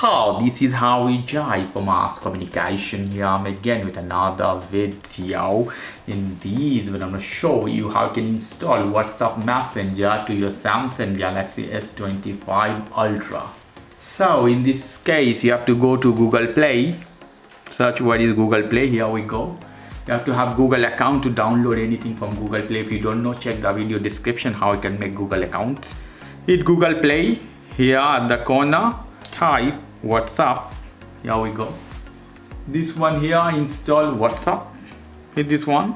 how this is how we jive for mass communication. Here I'm again with another video. In this video I'm going to show you how you can install WhatsApp Messenger to your Samsung Galaxy S25 Ultra. So in this case you have to go to Google Play, search what is Google Play. Here we go. You have to have Google account to download anything from Google Play. If you don't know, check the video description how you can make Google account. Hit Google Play. Here at the corner type WhatsApp. Here we go. This one here, install WhatsApp. Hit this one.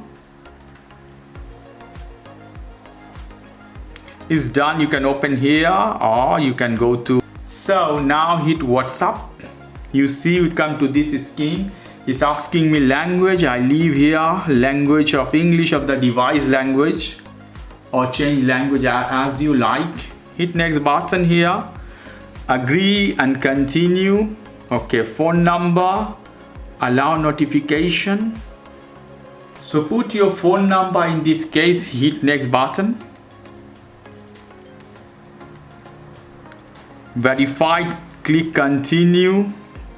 It's done. You can open here or you can go to. So now hit WhatsApp. You see we come to this screen. It's asking me language. I leave here language of English of the device language, or change language as you like. Hit next button here. Agree and continue. Okay, phone number, allow notification. So put your phone number in this case. Hit next button. Verified, click continue.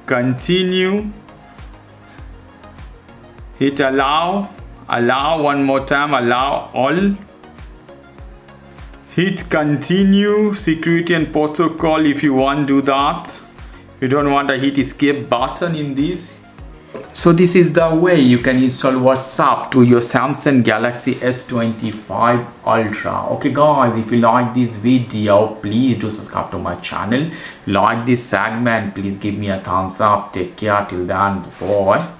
Continue. Hit allow. Allow one more time. Allow all. Hit continue, security and protocol if you want to do that. You don't want to hit escape button in this. So this is the way you can install WhatsApp to your Samsung Galaxy S25 Ultra. Okay guys, if you like this video, please do subscribe to my channel. Like this segment, please give me a thumbs up. Take care till then, bye.